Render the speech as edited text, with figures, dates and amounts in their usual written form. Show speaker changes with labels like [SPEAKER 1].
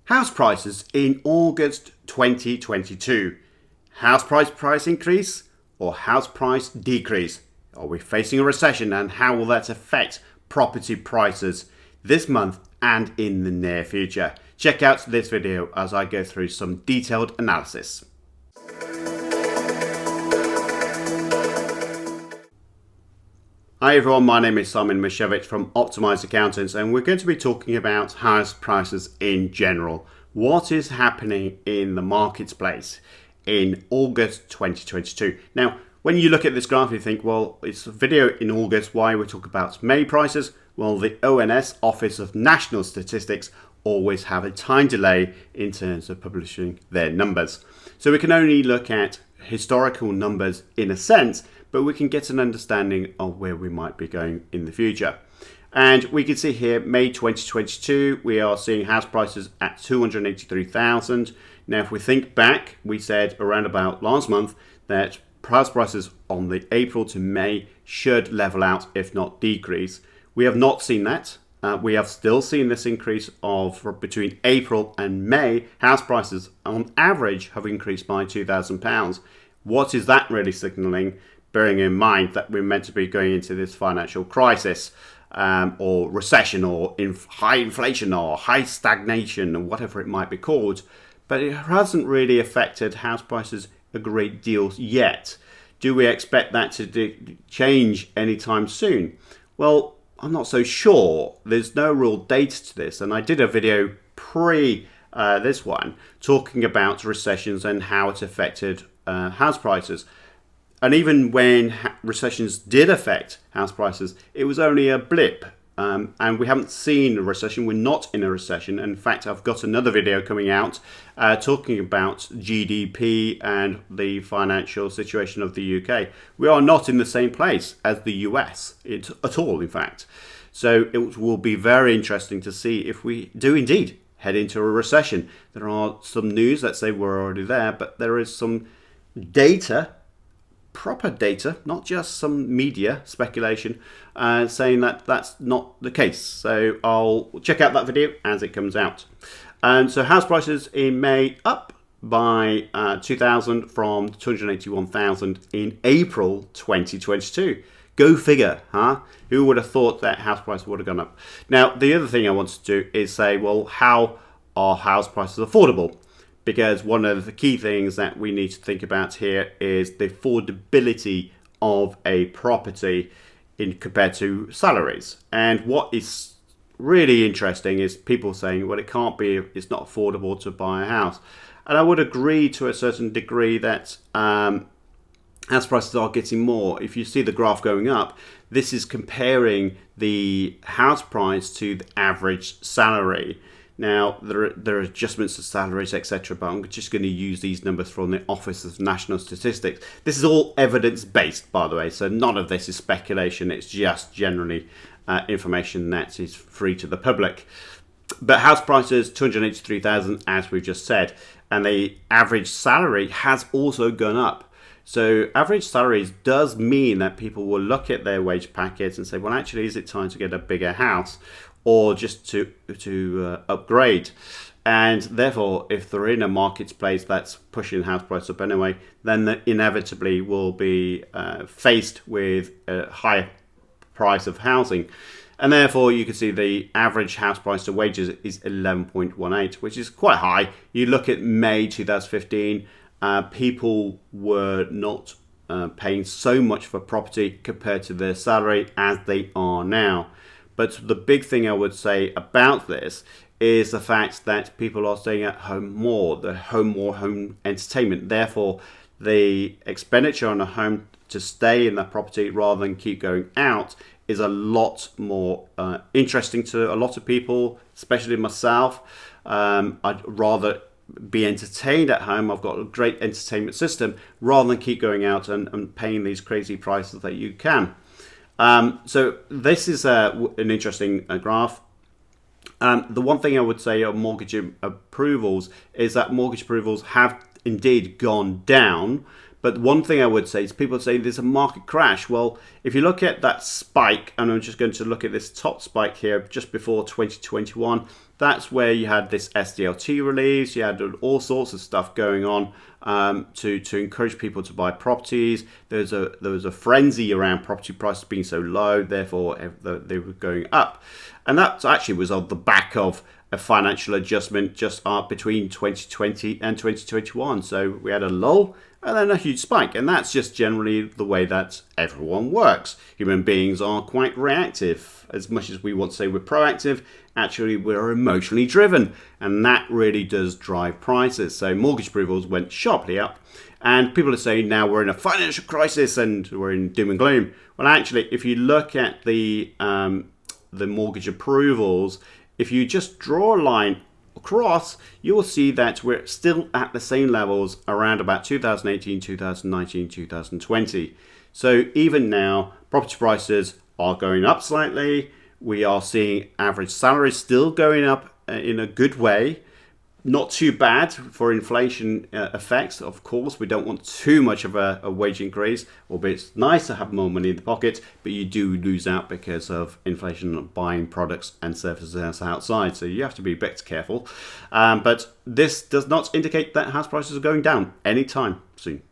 [SPEAKER 1] House prices in August 2022. House price increase or house price decrease? Are we facing a recession, and how will that affect property prices this month and in the near future? Check out this video as I go through some detailed analysis. Hi everyone, my name is Simon Mashevich from Optimised Accountants, and we're going to be talking about house prices in general. What is happening in the marketplace in August 2022? Now, when you look at this graph, you think, well, it's a video in August, why we're talking about May prices? Well, the ONS, Office of National Statistics, always have a time delay in terms of publishing their numbers. So we can only look at historical numbers in a sense, but we can get an understanding of where we might be going in the future. And we can see here, May 2022, we are seeing house prices at 283,000. Now, if we think back, we said around about last month that house prices on the April to May should level out, if not decrease. We have not seen that. We have still seen this increase of between April and May. House prices on average have increased by £2,000. What is that really signalling? Bearing in mind that we're meant to be going into this financial crisis or recession or high inflation or high stagnation or whatever it might be called, but it hasn't really affected house prices a great deal yet. Do we expect that to change anytime soon? Well, I'm not so sure. There's no real data to this, and I did a video pre this one talking about recessions and how it affected house prices. And even when recessions did affect house prices, it was only a blip. And we haven't seen a recession. We're not in a recession. In fact, I've got another video coming out talking about GDP and the financial situation of the UK. We are not in the same place as the US at all, in fact. So it will be very interesting to see if we do indeed head into a recession. There are some news that say we're already there, but there is some data, proper data, not just some media speculation, saying that that's not the case. So I'll check out that video as it comes out. And so house prices in May up by 2,000 from 281,000 in April 2022. Go figure, huh? Who would have thought that house prices would have gone up? Now, the other thing I want to do is say, well, how are house prices affordable? Because one of the key things that we need to think about here is the affordability of a property compared to salaries. And what is really interesting is people saying, well, it can't be, it's not affordable to buy a house. And I would agree to a certain degree that house prices are getting more. If you see the graph going up, this is comparing the house price to the average salary. Now, there are adjustments to salaries, etc., but I'm just going to use these numbers from the Office of National Statistics. This is all evidence-based, by the way, so none of this is speculation. It's just generally information that is free to the public. But house prices, 283,000, as we've just said, and the average salary has also gone up. So average salaries does mean that people will look at their wage packets and say, well, actually, is it time to get a bigger house? Or just to upgrade. And therefore, if they're in a marketplace that's pushing house price up anyway, then they inevitably will be faced with a higher price of housing. And therefore, you can see the average house price to wages is 11.18, which is quite high. You look at May 2015, people were not paying so much for property compared to their salary as they are now. But the big thing I would say about this is the fact that people are staying at home more, home entertainment. Therefore, the expenditure on a home to stay in that property rather than keep going out is a lot more interesting to a lot of people, especially myself. I'd rather be entertained at home. I've got a great entertainment system rather than keep going out and paying these crazy prices that you can. So this is an interesting graph. The one thing I would say on mortgage approvals is that mortgage approvals have indeed gone down. But one thing I would say is people say there's a market crash. Well, if you look at that spike, and I'm just going to look at this top spike here just before 2021, That's where you had this SDLT release, you had all sorts of stuff going on to encourage people to buy properties. There was a frenzy around property prices being so low, therefore they were going up. And that actually was on the back of a financial adjustment just between 2020 and 2021. So we had a lull and then a huge spike. And that's just generally the way that everyone works. Human beings are quite reactive. As much as we want to say we're proactive, actually we're emotionally driven. And that really does drive prices. So mortgage approvals went sharply up. And people are saying now we're in a financial crisis and we're in doom and gloom. Well, actually, if you look at the mortgage approvals, if you just draw a line across, you will see that we're still at the same levels around about 2018, 2019, 2020. So even now, property prices are going up slightly. We are seeing average salaries still going up in a good way. Not too bad for inflation effects. Of course, we don't want too much of a wage increase, albeit it's nice to have more money in the pocket, but you do lose out because of inflation buying products and services outside. So you have to be a bit careful. But this does not indicate that house prices are going down anytime soon.